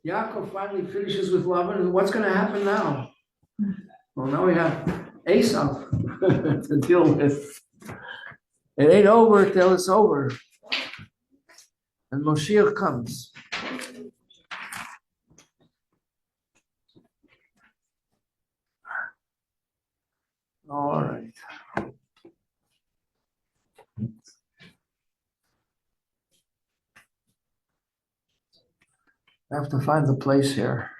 Yaakov finally finishes with Laban, and what's going to happen now? Well, now we have Esau to deal with. It ain't over till it's over. And Moshiach comes. All right. I have to find the place here.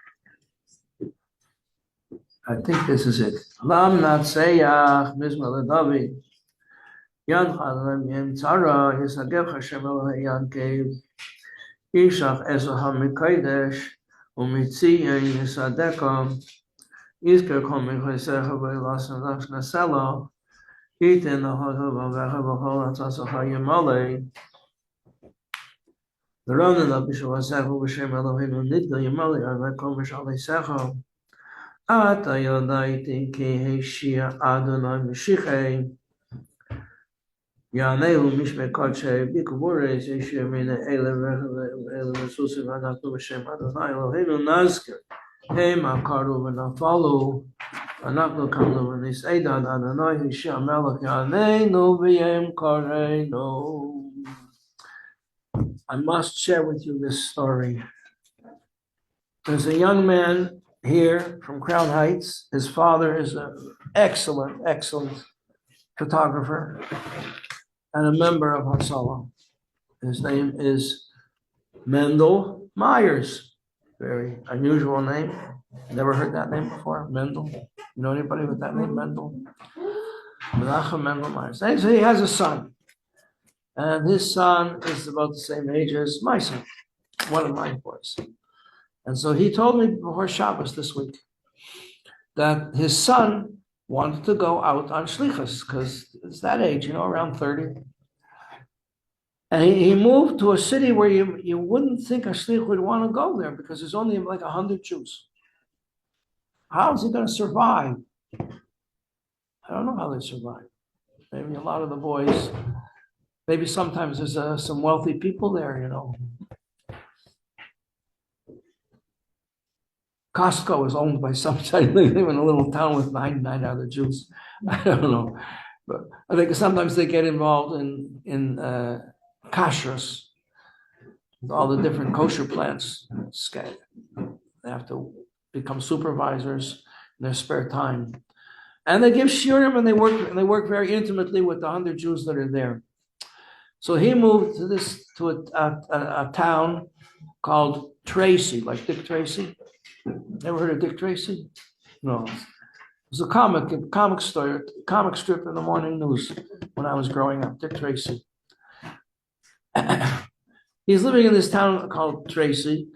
I think this is it. Lam natseyach mizmah David. Yan chalam yen tzara yisagef Hashem Elohei Yankev. Yishach ezoham mikodesh umitziyin yisadeka. Yizker kol michosecha v'elasan lach nasela. Yitin lahotav v'vecha v'chol atzasacha yimale. V'ronen la b'shuvasecha v'shem Eloheinu nidga yimale arvei kol mishalei secha. Ata yodaiti ki heishia Adonai Mashiach Yanehu mishmei kodshe bikubures heishia mine ele v'susim anaknu b'shem Adonai Eloheinu nazker hem akaru v'nafalu anaknu kamlu v'niseidan Adonai heishia melech Yanehu v'yem kareinu. I must share with you this story. There's a young man here from Crown Heights. His father is an excellent photographer and a member of Hatzalah. His name is Mendel Myers. Very unusual name. Never heard that name before, Mendel. You know anybody with that name, Mendel? Menachem Mendel Myers. So he has a son. And his son is about the same age as my son, one of my boys. And so he told me before Shabbos this week that his son wanted to go out on shlichus because it's that age, around 30. And he moved to a city where you wouldn't think a shlich would want to go there because there's only like 100 Jews. How is he going to survive? I don't know how they survive. Maybe a lot of the boys, maybe sometimes there's some wealthy people there, Costco is owned by somebody living in a little town with 99 other Jews. I don't know. But I think sometimes they get involved in kashrus, all the different kosher plants. They have to become supervisors in their spare time. And they give shiurim and they work very intimately with the 100 Jews that are there. So he moved to a town called Tracy, like Dick Tracy. Ever heard of Dick Tracy? No. It was a comic strip in the morning news when I was growing up, Dick Tracy. He's living in this town called Tracy.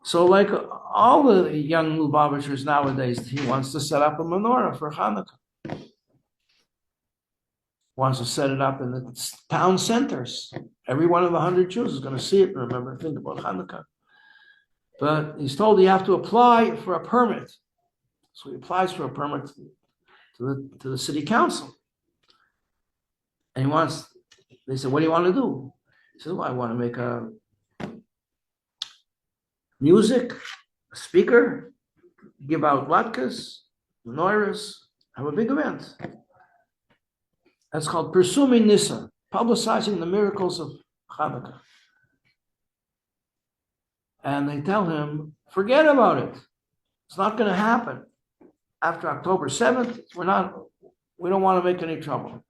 So like all the young Lubavitchers nowadays, he wants to set up a menorah for Hanukkah. Wants to set it up in the town centers. Every one of the 100 Jews is going to see it and remember and think about Hanukkah. But he's told you have to apply for a permit. So he applies for a permit to the city council. And they said, what do you want to do? He said, well, I want to make a music, a speaker, give out latkes, menorahs, have a big event. That's called Persuming Nisa, publicizing the miracles of Hanukkah. And they tell him, forget about it. It's not going to happen. After October 7th, we don't want to make any trouble.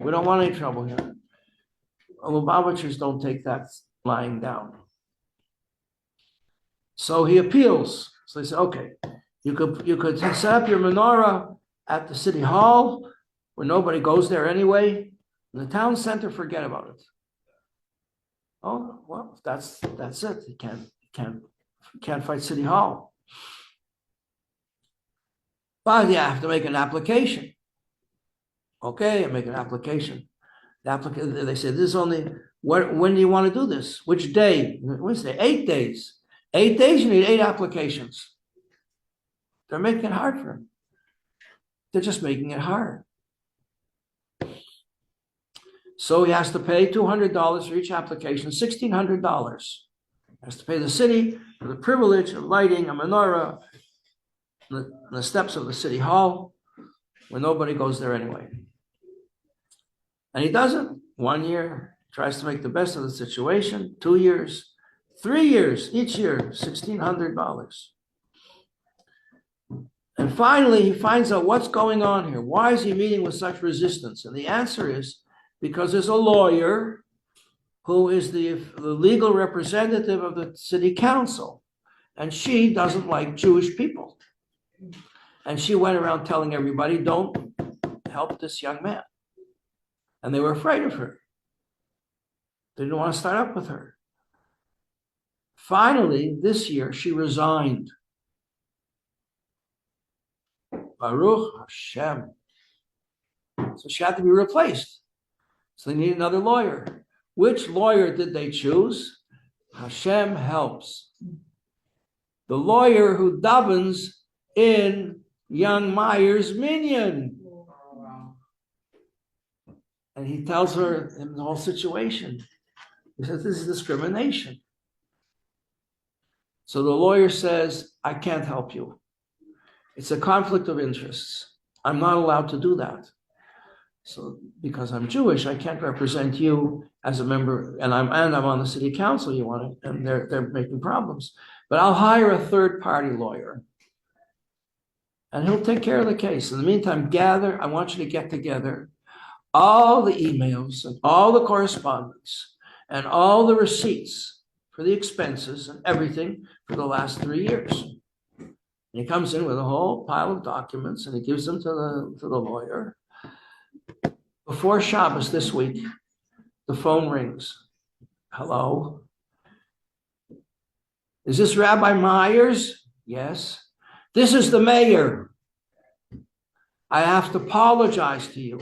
We don't want any trouble here. Lubavitchers don't take that lying down. So he appeals. So they say, okay, you could set up your menorah at the city hall where nobody goes there anyway. In the town center, forget about it. Oh, well, that's it. He can't fight City Hall. But you have to make an application. Okay, I make an application. They say, this is only, when do you want to do this? Which day? Wednesday, 8 days. 8 days, you need 8 applications. They're making it hard for him. They're just making it hard. So he has to pay $200 for each application, $1,600. Has to pay the city for the privilege of lighting a menorah on the steps of the city hall when nobody goes there anyway. And he doesn't. 1 year, tries to make the best of the situation. 2 years, 3 years, each year, $1,600. And finally, he finds out what's going on here. Why is he meeting with such resistance? And the answer is because there's a lawyer who is the legal representative of the city council, and she doesn't like Jewish people. And she went around telling everybody, don't help this young man. And they were afraid of her. They didn't want to start up with her. Finally, this year, she resigned. Baruch Hashem. So she had to be replaced. So they needed another lawyer. Which lawyer did they choose? Hashem helps. The lawyer who davens in young Meyer's minyan. And he tells her in the whole situation. He says, this is discrimination. So the lawyer says, I can't help you. It's a conflict of interests. I'm not allowed to do that. So because I'm Jewish, I can't represent you as a member, and I'm on the city council, you want to, and they're making problems. But I'll hire a third-party lawyer. And he'll take care of the case. In the meantime, I want you to get together all the emails and all the correspondence and all the receipts for the expenses and everything for the last 3 years. And he comes in with a whole pile of documents and he gives them to the lawyer. Before Shabbos this week, the phone rings. Hello? Is this Rabbi Myers? Yes. This is the mayor. I have to apologize to you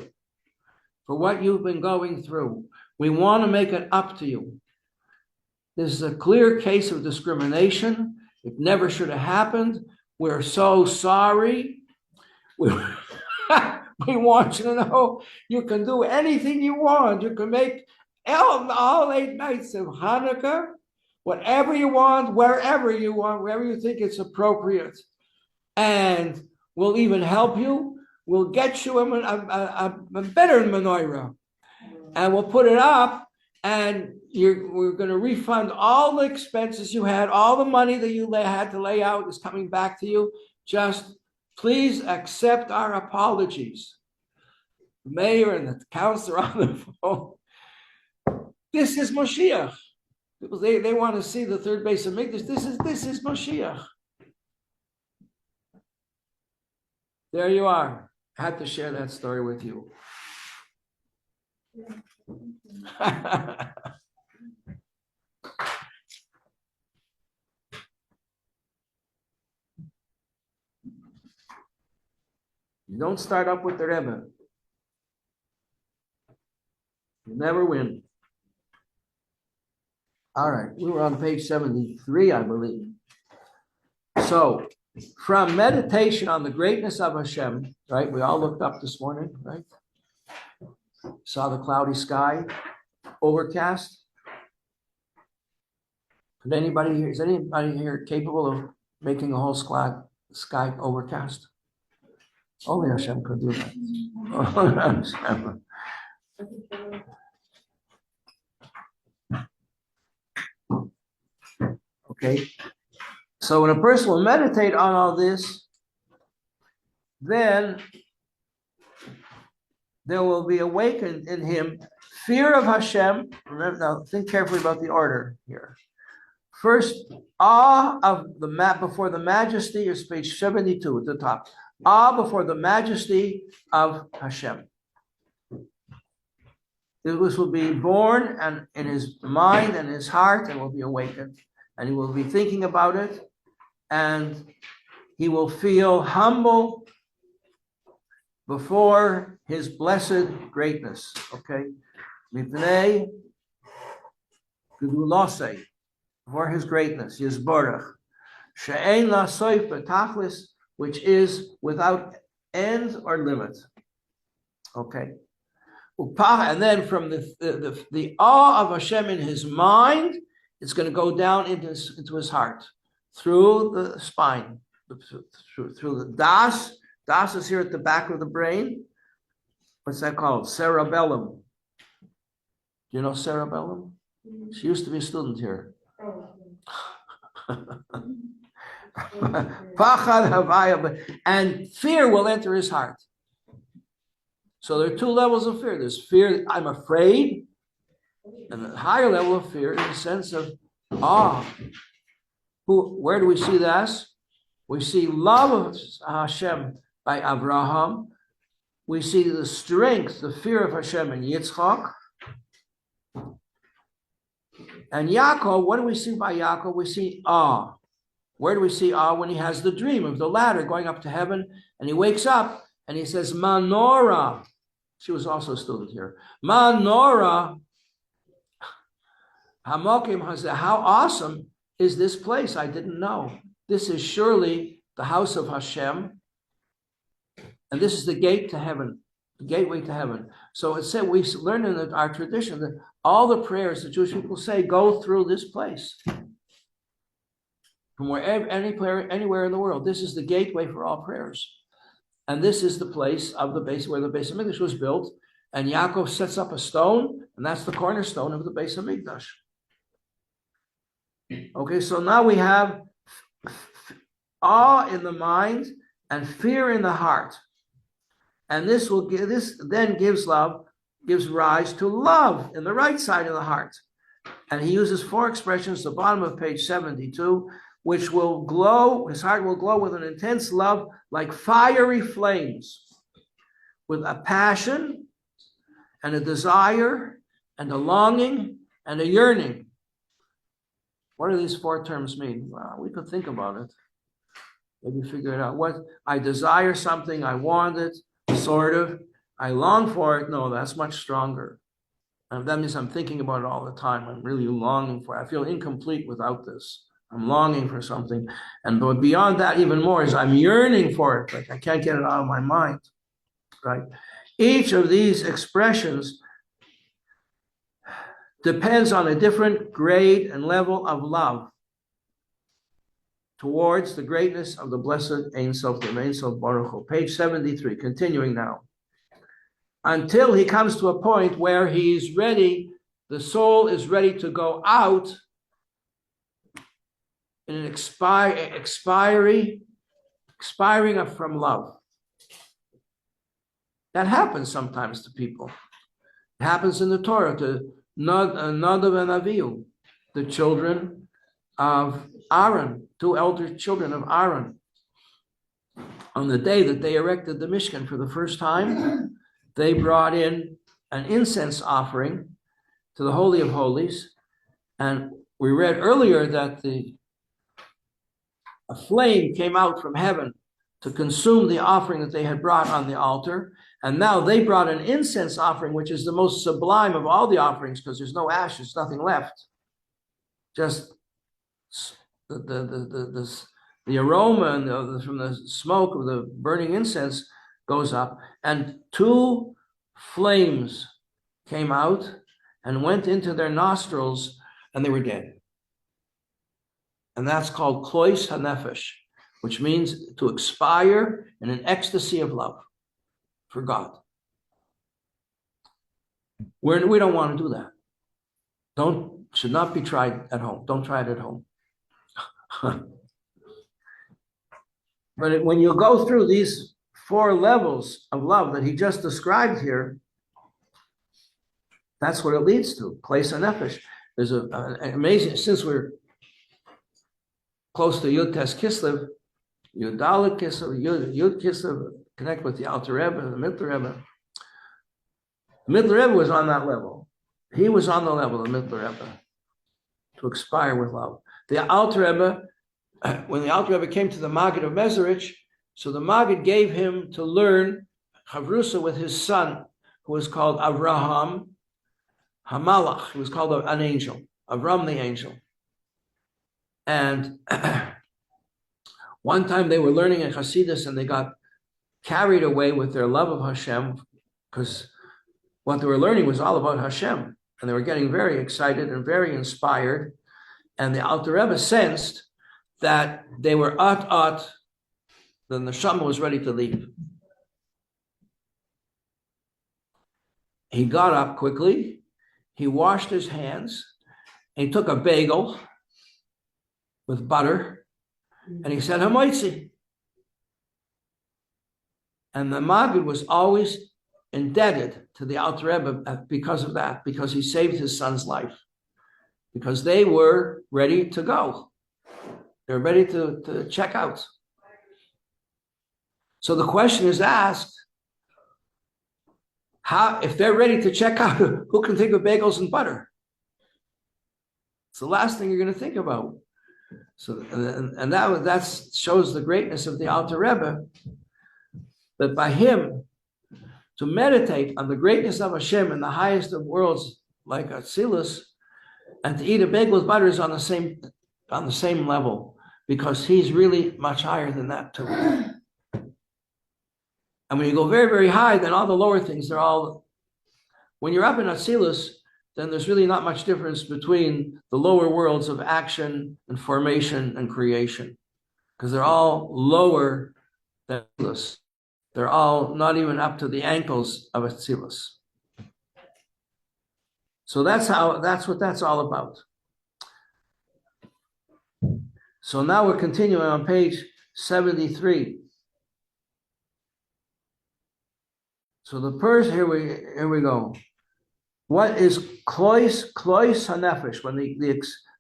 for what you've been going through. We want to make it up to you. This is a clear case of discrimination. It never should have happened. We're so sorry. We want you to know you can do anything you want. You can make all 8 nights of Hanukkah, whatever you want, wherever you think it's appropriate. And we'll even help you. We'll get you a better menorah. And we'll put it up, and we're going to refund all the expenses you had, all the money that you had to lay out is coming back to you. Just please accept our apologies. The mayor and the councilor on the phone. This is Moshiach. They want to see the third base of Mikdash. This is Moshiach. There you are. I had to share that story with you. You don't start up with the Rebbe. You never win. All right, we were on page 73, I believe. So, from meditation on the greatness of Hashem, right? We all looked up this morning, right? Saw the cloudy sky, overcast. Is anybody here capable of making a whole sky overcast? Only Hashem could do that. Okay. So when a person will meditate on all this, then there will be awakened in him fear of Hashem. Remember, now think carefully about the order here. First, awe of before the majesty is page 72 at the top. Awe before the majesty of Hashem. This will be born and in his mind and his heart, and will be awakened. And he will be thinking about it, and he will feel humble before his blessed greatness. Okay? Mipnei Gedulosei, before his greatness, Yisborach. She'ein la soif b'tachlis, which is without end or limit. Okay? And then from the awe of Hashem in his mind, It's going to go down into his heart, through the spine, through the das. Das is here at the back of the brain. What's that called? Cerebellum. Do you know cerebellum? She used to be a student here. And fear will enter his heart. So there are two levels of fear. There's fear, I'm afraid, and a higher level of fear is a sense of awe. Where do we see that? We see love of Hashem by Abraham. We see the strength, the fear of Hashem in Yitzchak. And Yaakov, what do we see by Yaakov? We see awe. Where do we see awe? When he has the dream of the ladder going up to heaven, and he wakes up and he says, Manora. She was also a student here. Manora. Hamokim Hazeh. How awesome is this place? I didn't know. This is surely the house of Hashem. And this is the gate to heaven, the gateway to heaven. So it said, we learn in our tradition that all the prayers the Jewish people say go through this place. From wherever, anywhere in the world, this is the gateway for all prayers. And this is the place of the base where the Beis Hamikdash was built. And Yaakov sets up a stone, and that's the cornerstone of the Beis Hamikdash. Okay, so now we have awe in the mind and fear in the heart. And this then gives rise to love in the right side of the heart. And he uses four expressions, the bottom of page 72, which will glow, his heart will glow with an intense love like fiery flames, with a passion and a desire and a longing and a yearning. What do these four terms mean? Well, we could think about it. Maybe figure it out. What I desire something, I want it, sort of. I long for it. No, that's much stronger. And that means I'm thinking about it all the time. I'm really longing for it. I feel incomplete without this. I'm longing for something. And but beyond that, even more, is I'm yearning for it. Like I can't get it out of my mind. Right? Each of these expressions depends on a different grade and level of love towards the greatness of the blessed Ein Sof, the Ein Sof Baruch Hu. Page 73, continuing now. Until he comes to a point where he's ready, the soul is ready to go out in an expiring from love. That happens sometimes to people. It happens in the Torah to Nadav and Avihu, the children of Aaron, two elder children of Aaron. On the day that they erected the Mishkan for the first time, they brought in an incense offering to the Holy of Holies. And we read earlier that a flame came out from heaven to consume the offering that they had brought on the altar. And now they brought an incense offering, which is the most sublime of all the offerings, because there's no ashes, nothing left. Just the aroma and from the smoke of the burning incense goes up. And two flames came out and went into their nostrils, and they were dead. And that's called klois hanefesh, which means to expire in an ecstasy of love for God. We don't want to do that. Should not be tried at home. Don't try it at home. But when you go through these four levels of love that he just described here, that's what it leads to. Klois hanefesh. There's an amazing, since we're close to Yud Tes Kislev, Yud Dalet Kislev, Yud Kislev, connect with the Alter Rebbe, the Mittler Rebbe. The Mittler Rebbe was on that level. He was on the level of the Mittler Rebbe to expire with love. The Alter Rebbe, when the Alter Rebbe came to the Maggid of Mezerich, so the Maggid gave him to learn Chavrusa with his son, who was called Avraham Hamalach. He was called an angel, Avram the angel. And one time they were learning in Hasidus and they got carried away with their love of Hashem, because what they were learning was all about Hashem. And they were getting very excited and very inspired. And the Alter Rebbe sensed that they were then the neshama was ready to leave. He got up quickly, he washed his hands, and he took a bagel with butter, and he said, Hamoitzi. And the Maggid was always indebted to the Alter Rebbe because of that, because he saved his son's life, because they were ready to go. They were ready to check out. So the question is asked, if they're ready to check out, who can think of bagels and butter? It's the last thing you're going to think about. So, and that shows the greatness of the Alter Rebbe, that by him to meditate on the greatness of Hashem in the highest of worlds, like Atzilus, and to eat a bagel with butter is on the same level, because he's really much higher than that too. And when you go very, very high, then all the lower things, when you're up in Atzilus, then there's really not much difference between the lower worlds of action and formation and creation, because they're all lower than Atzilus. They're all not even up to the ankles of Atzilus. So that's what that's all about. So now we're continuing on page 73. So the person, here we go. What is klois hanefesh? When the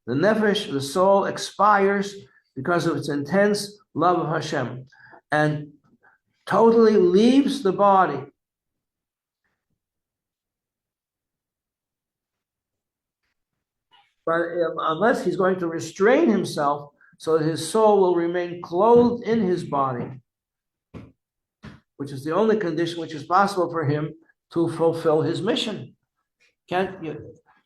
nefesh, the soul, expires because of its intense love of Hashem and totally leaves the body. But unless he's going to restrain himself so that his soul will remain clothed in his body, which is the only condition which is possible for him to fulfill his mission.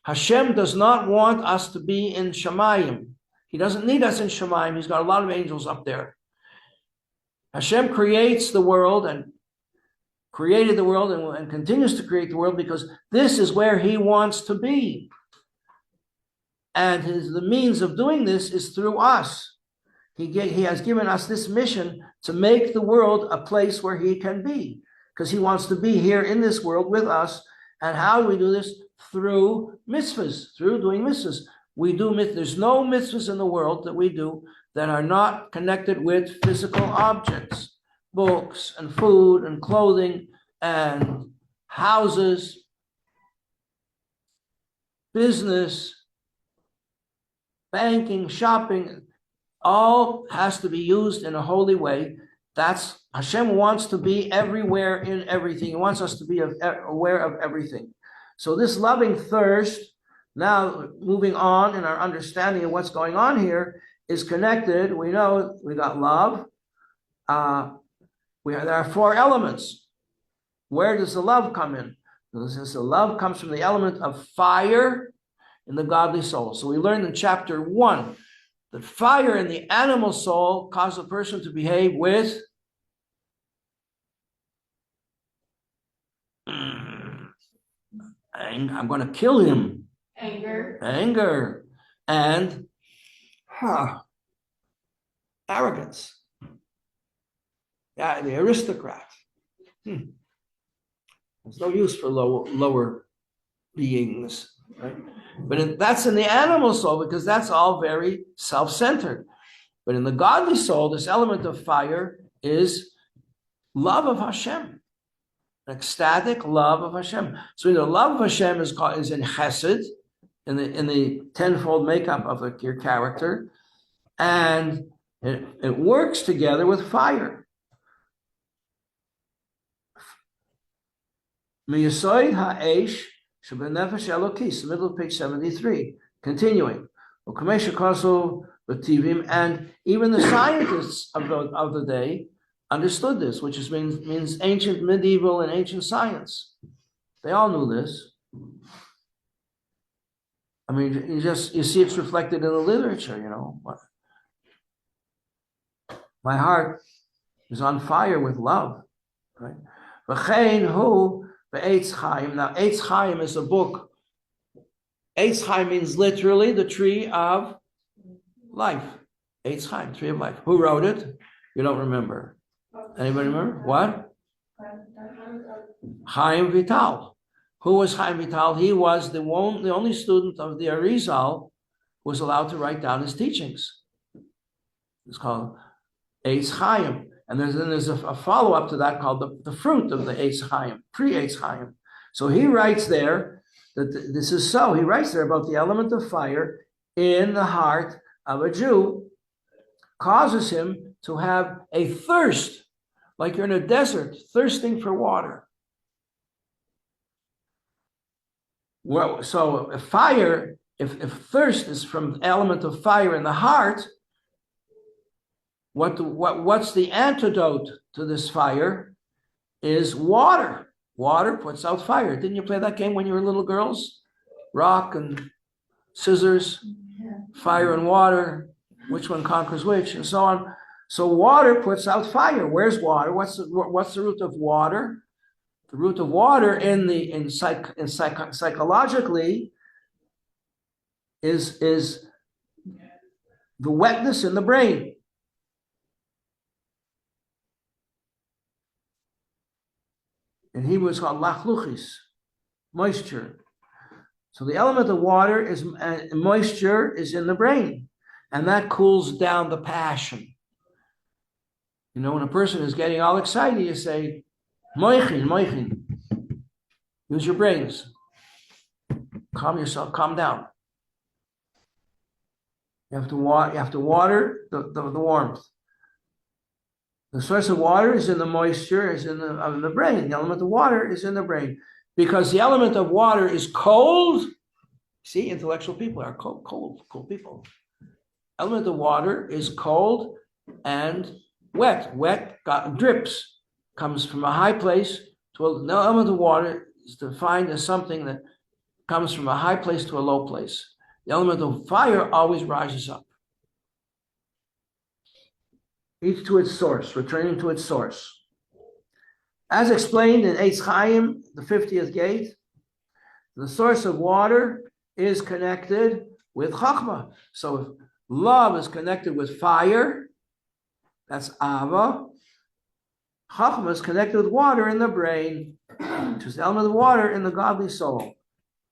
Hashem does not want us to be in Shamayim. He doesn't need us in Shamayim. He's got a lot of angels up there. Hashem creates the world and created the world and continues to create the world because this is where he wants to be. And the means of doing this is through us. He has given us this mission to make the world a place where he can be, because he wants to be here in this world with us. And how do we do this? Through mitzvahs, through doing mitzvahs. There's no mitzvahs in the world that we do that are not connected with physical objects, books and food and clothing and houses, business, banking, shopping. All has to be used in a holy way. That's Hashem wants to be everywhere in everything. He wants us to be aware of everything. So this loving thirst, now moving on in our understanding of what's going on here, is connected. We know we got love. There are four elements. Where does the love come in? Since the love comes from the element of fire in the godly soul. So we learned in chapter 1 that fire in the animal soul causes a person to behave with I'm going to kill him. Anger. And arrogance. Yeah, the aristocrat. There's no use for lower beings, right? But that's in the animal soul, because that's all very self-centered. But in the godly soul, this element of fire is love of Hashem, ecstatic love of Hashem. So the love of Hashem is in chesed, in the tenfold makeup of your character, and it works together with fire. Miyasoid ha'esh shebenefesh elokis, the middle of page 73. Continuing, and even the scientists of the day understood this, which means ancient, medieval, and ancient science. They all knew this. I mean, you see it's reflected in the literature, you know. My heart is on fire with love, right? Now, Eitz Chaim is a book. Eitz Chaim means literally the tree of life. Eitz Chaim, tree of life. Who wrote it? You don't remember. Anybody remember? What? Chaim Vital. Who was Chaim Vital? He was the only student of the Arizal who was allowed to write down his teachings. It's called Eitz Chaim. And there's a follow-up to that called the fruit of the Eitz Chaim, pre-Eitz Chaim. So he writes there that this is so. He writes there about the element of fire in the heart of a Jew causes him to have a thirst, like you're in a desert, thirsting for water. Well, so if fire, if thirst is from the element of fire in the heart, what's the antidote to this fire is water. Water puts out fire. Didn't you play that game when you were little girls? Rock and scissors, fire and water, which one conquers which, and so on. So water puts out fire. Where's water? What's the root of water? The root of water psychologically is the wetness in the brain. In Hebrew, it's called lachluchis, moisture. So the element of water is moisture is in the brain, and that cools down the passion. You know, when a person is getting all excited, you say, moichin. Use your brains. Calm yourself, calm down. You have to water the warmth. The source of water is in the moisture, is in the brain. The element of water is in the brain. Because the element of water is cold. See, intellectual people are cold people. Element of water is cold and wet. Wet drips. Comes from a high place to the element of water is defined as something that comes from a high place to a low place. The element of fire always rises up. Each to its source, returning to its source. As explained in Eitz Chaim, the 50th gate, the source of water is connected with Chachma. So if love is connected with fire, that's Ava. Chachma is connected with water in the brain, which is the element of water in the godly soul.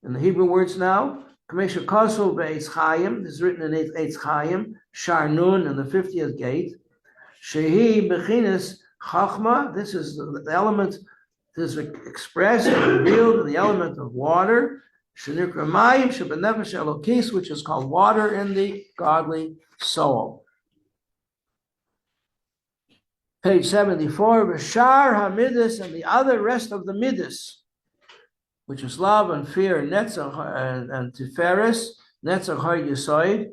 In the Hebrew words now, Kamesha Kosov Eitz Chaim, this is written in Eitz Chaim, Shar Nun in the 50th gate. Shehi Bechinas Chachma, this is the element that is expressed and revealed in the element of water, Shenikra Mayim Shebenefesh Elokis, which is called water in the godly soul. Page 74, Bashar HaMiddas, and the other rest of the Middas, which is love and fear, Netzach and Tiferes, Netzach Har Yisoid,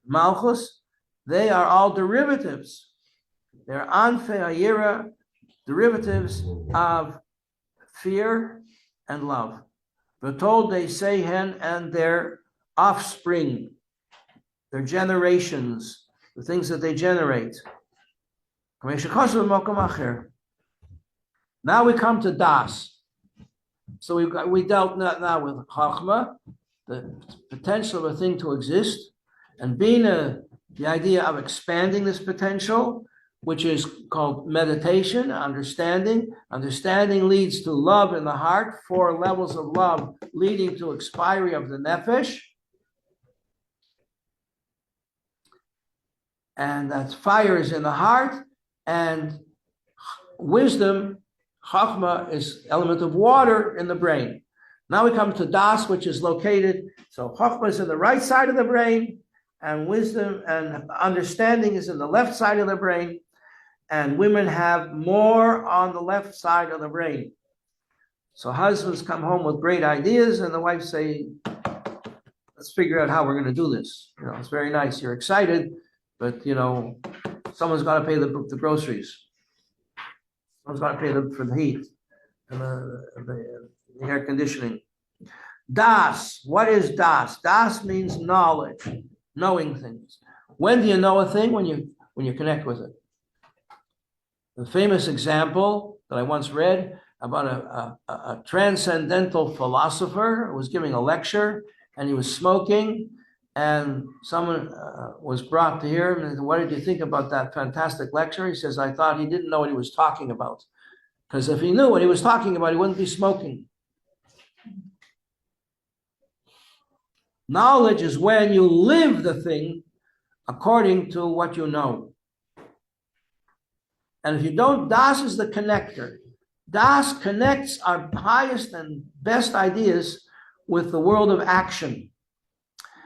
Malchus, they are all derivatives. They're Anfe Ayira, derivatives of fear and love. We're told they say hen and their offspring, their generations, the things that they generate. Now we come to Das. So we dealt now with Chachma, the potential of a thing to exist, and Bina, the idea of expanding this potential, which is called meditation, understanding. Understanding leads to love in the heart, 4 levels of love leading to expiry of the nefesh. And that fire is in the heart, and wisdom, Chachma, is element of water in the brain. Now we come to Das, which is located, so Chachma is in the right side of the brain, and wisdom and understanding is in the left side of the brain, and women have more on the left side of the brain. So husbands come home with great ideas, and the wives say, let's figure out how we're going to do this. You know, it's very nice, you're excited, but you know, someone's got to pay the groceries. Someone's got to pay for the heat and the air conditioning. Das, what is Das? Das means knowledge, knowing things. When do you know a thing? When you connect with it. The famous example that I once read about a transcendental philosopher who was giving a lecture, and he was smoking, And someone was brought to hear him and said, what did you think about that fantastic lecture? He says, I thought he didn't know what he was talking about. Because if he knew what he was talking about, he wouldn't be smoking. Knowledge is when you live the thing according to what you know. And if you don't, Das is the connector. Das connects our highest and best ideas with the world of action.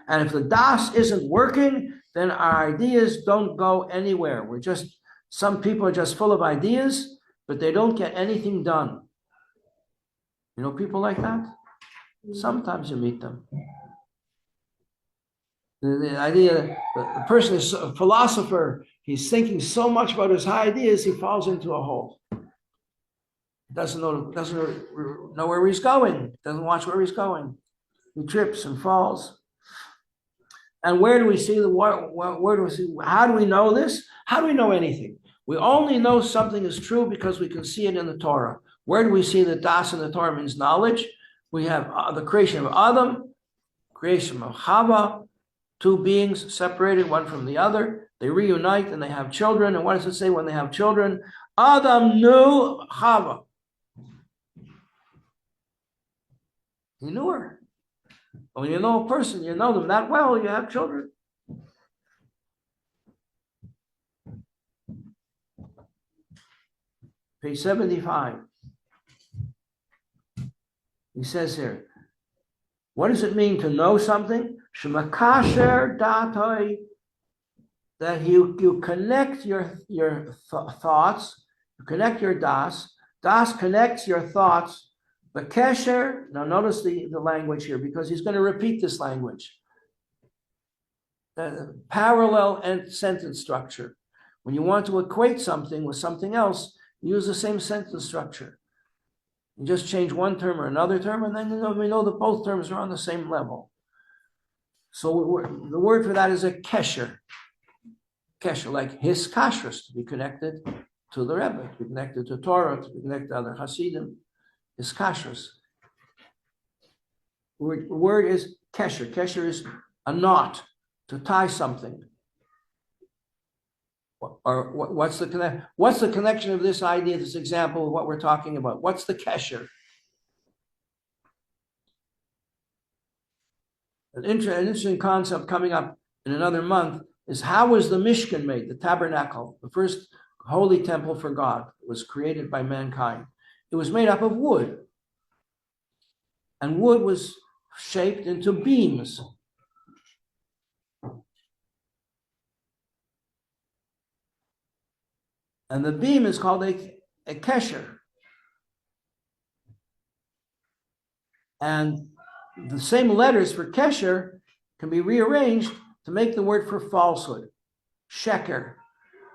And if the Das isn't working, then our ideas don't go anywhere. Some people are just full of ideas, but they don't get anything done. You know people like that? Sometimes you meet them. The idea, the person is a philosopher, he's thinking so much about his high ideas, he falls into a hole. Doesn't know where he's going, doesn't watch where he's going. He trips and falls. And where do we see how do we know this? How do we know anything? We only know something is true because we can see it in the Torah. Where do we see that Das in the Torah means knowledge? We have the creation of Adam, creation of Chava, two beings separated one from the other. They reunite and they have children. And what does it say when they have children? Adam knew Chava. He knew her. When you know a person, you know them that well, you have children. Page 75. He says here, what does it mean to know something? Shemakasher datoi, that you connect your thoughts, you connect your das. Das connects your thoughts. The kesher, now notice the language here, because he's going to repeat this language. Parallel and sentence structure. When you want to equate something with something else, you use the same sentence structure. You just change one term or another term, and then we know that both terms are on the same level. So the word for that is a kesher. Kesher, like his kashrus, to be connected to the Rebbe, to be connected to Torah, to be connected to other Hasidim. Is kashrus. The word is kesher. Kesher is a knot, to tie something. Or what's the connection of this idea, this example of what we're talking about? What's the kesher? An interesting concept coming up in another month is how was the Mishkan made, the tabernacle, the first holy temple for God, was created by mankind. It was made up of wood. And wood was shaped into beams. And the beam is called a kesher. And the same letters for kesher can be rearranged to make the word for falsehood, sheker.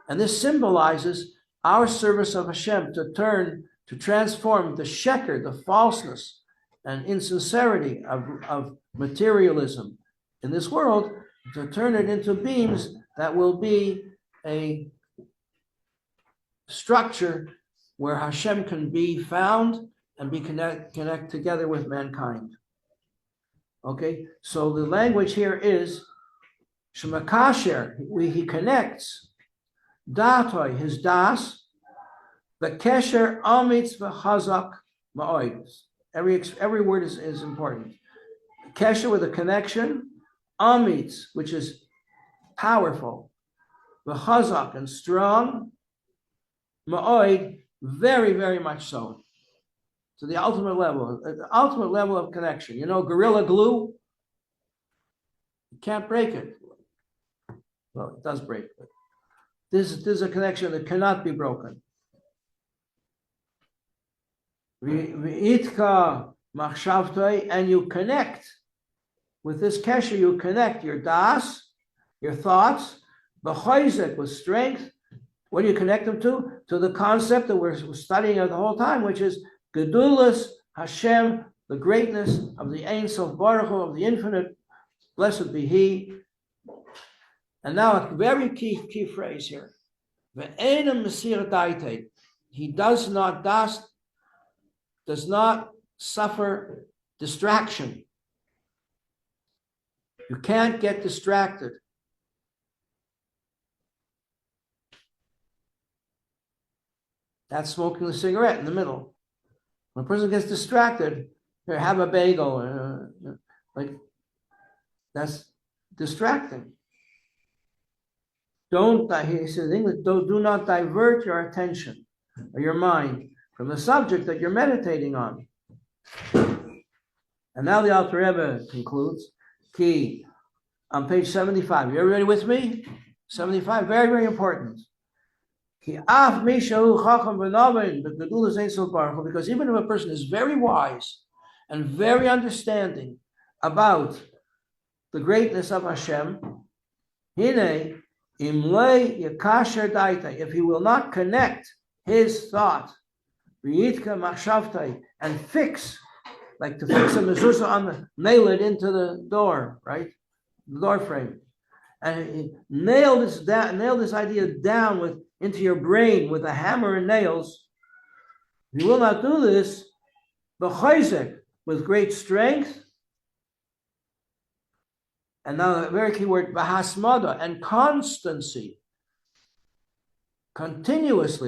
And this symbolizes our service of Hashem to transform the sheker, the falseness and insincerity of materialism in this world, to turn it into beams that will be a structure where Hashem can be found and be connect together with mankind. Okay, so the language here is Shemakasher, he connects Datoi, his das, the Kesher Amitz v'Chazak Ma'oid. Every word is important. Kesher with a connection, Amitz, which is powerful, v'Chazak and strong, Ma'oid, very, very much so. To the ultimate level of connection. You know, Gorilla Glue, you can't break it. Well, it does break, but this is a connection that cannot be broken. V'itka machshavtoi, and you connect with this kesher. You connect your das, your thoughts, b'chayzek, with strength. What do you connect them to? To the concept that we're studying the whole time, which is Gedulas Hashem, the greatness of the Ein Sof Baruch Hu, of the infinite. Blessed be He. And now a very key phrase here. Ve'enam Mesir Daite. He does not suffer distraction. You can't get distracted. That's smoking the cigarette in the middle. When a person gets distracted, here, have a bagel, like that's distracting. He says in English, do not divert your attention or your mind from the subject that you're meditating on. And now the Alter Rebbe concludes, key, on page 75. You everybody with me? 75, very, very important. Because even if a person is very wise and very understanding about the greatness of Hashem, if he will not connect his thought and fix, like to fix a mezuzah nail it into the door, right? The door frame. And nail this idea down into your brain with a hammer and nails. If you will not do this, with great strength, and now a very key word, bahasmada, and constancy, continuous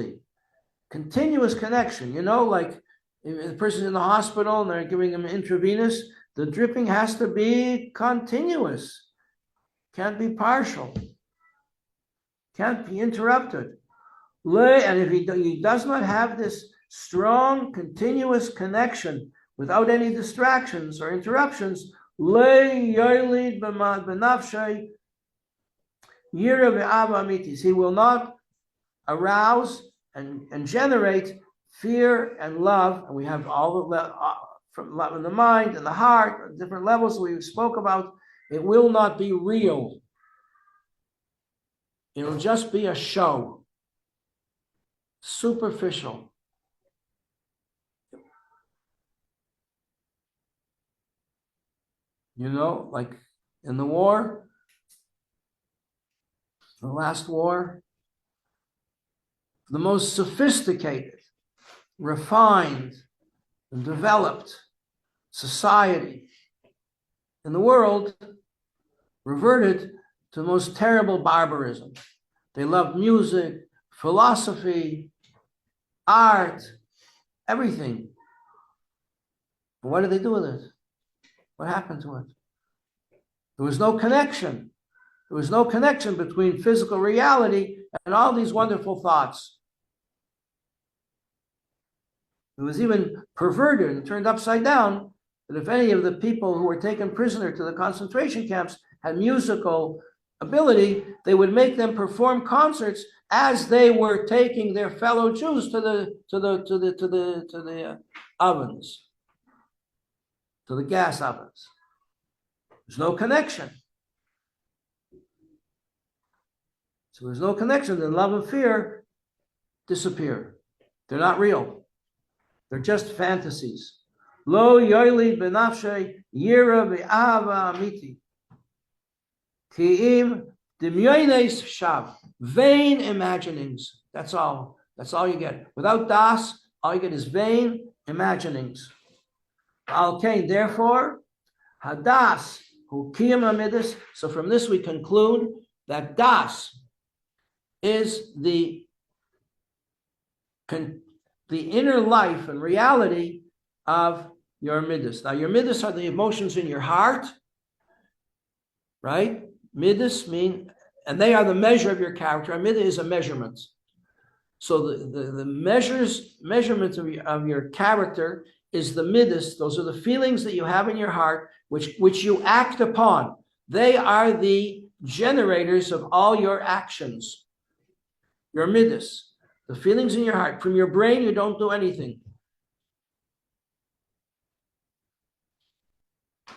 connection. You know, like if the person's in the hospital and they're giving them intravenous, the dripping has to be continuous. Can't be partial. Can't be interrupted. And if he does not have this strong, continuous connection without any distractions or interruptions, he will not arouse and generate fear and love. And we have all from love in the mind and the heart, different levels we spoke about. It will not be real. It'll just be a show. Superficial. You know, like in the war, the last war, the most sophisticated, refined, and developed society in the world reverted to the most terrible barbarism. They loved music, philosophy, art, everything. But what did they do with it? What happened to it? There was no connection. There was no connection between physical reality and all these wonderful thoughts. It was even perverted and turned upside down that if any of the people who were taken prisoner to the concentration camps had musical ability, they would make them perform concerts as they were taking their fellow Jews to the ovens, to the gas ovens. There's no connection. So there's no connection. Then love and fear disappear. They're not real. They're just fantasies. Lo yoili benafshe yira ve'ava amiti. Ki'im dimyoines shav. Vain imaginings. That's all. That's all you get. Without das, all you get is vain imaginings. Al kain, therefore, hadas hu kiyam amidus. So from this we conclude that das is the inner life and reality of your midas. Now, your midas are the emotions in your heart, right? Midas mean, and they are the measure of your character. A midah is a measurement. So the measurement of your character is the midas. Those are the feelings that you have in your heart, which you act upon. They are the generators of all your actions. Your midas, the feelings in your heart. From your brain, you don't do anything.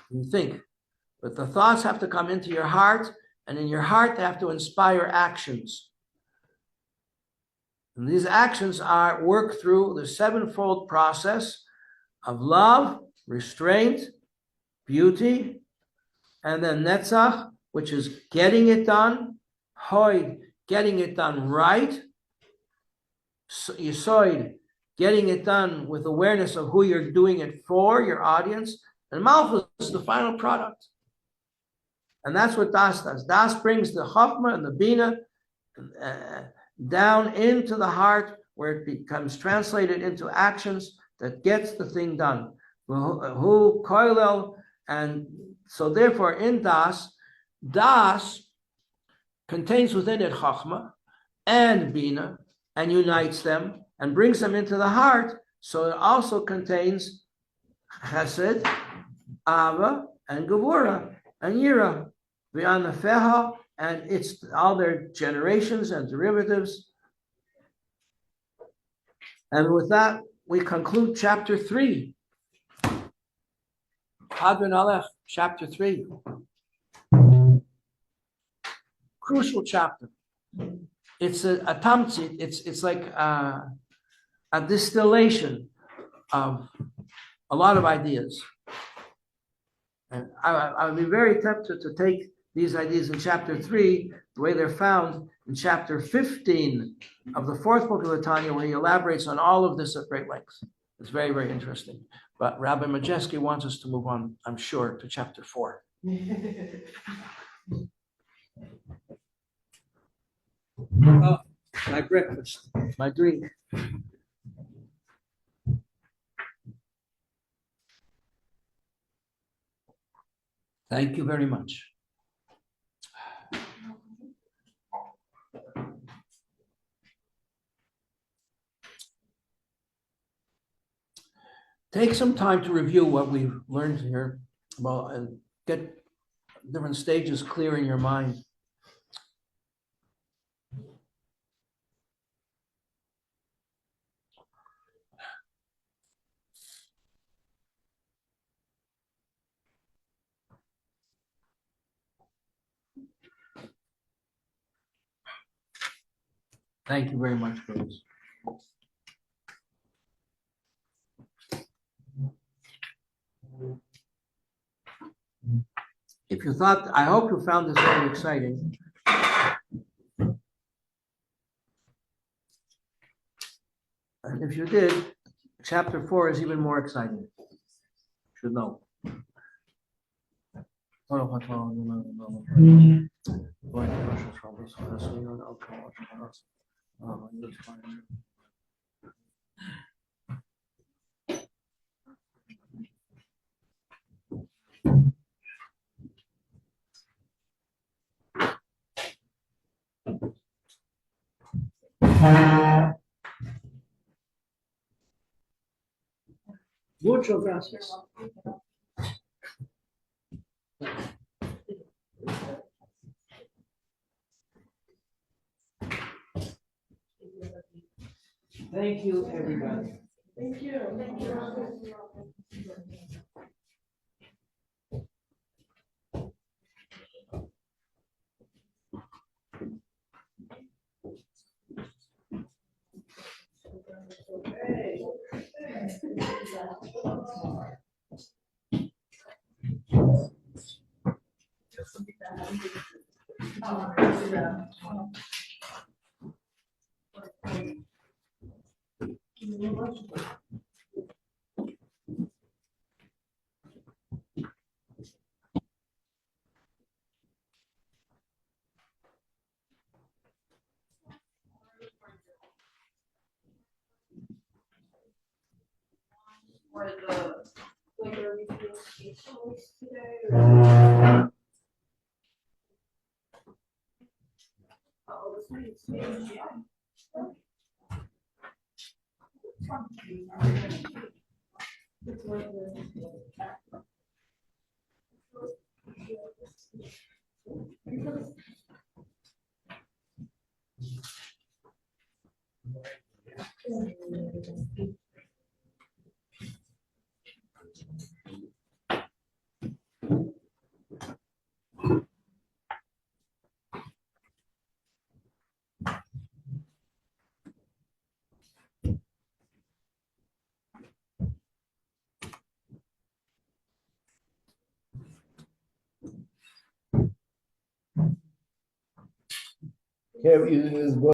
You think. But the thoughts have to come into your heart, and in your heart, they have to inspire actions. And these actions are work through the sevenfold process of love, restraint, beauty, and then netzach, which is getting it done, hoid, getting it done right, yisoid, getting it done with awareness of who you're doing it for, your audience, and malchus is the final product. And that's what Das does. Das brings the Chachma and the Bina down into the heart where it becomes translated into actions that gets the thing done. Who koilel, and so therefore in Das contains within it Chachma and Bina and unites them and brings them into the heart. So it also contains Chesed, Ava, and Gevura, and Yira, V'anafeha, and it's all their generations and derivatives. And with that, we conclude chapter 3. Hadron Aleph, chapter 3. Crucial chapter. It's a tamtzit, it's like a distillation of a lot of ideas. And I would be very tempted to take these ideas in chapter 3, the way they're found in chapter 15 of the fourth book of the Tanya, where he elaborates on all of this at great length. It's very, very interesting. But Rabbi Majeski wants us to move on, I'm sure, to chapter 4. Oh, my breakfast, my drink. Thank you very much. Take some time to review what we've learned here about and get different stages clear in your mind. Thank you very much for this. If you thought, I hope you found this very exciting. And if you did, chapter 4 is even more exciting. You should know. Muchas gracias. Thank you, everybody. Thank you. Thank you. For the flavor between specials today. Oh, this one's yeah. It's one of the Okay,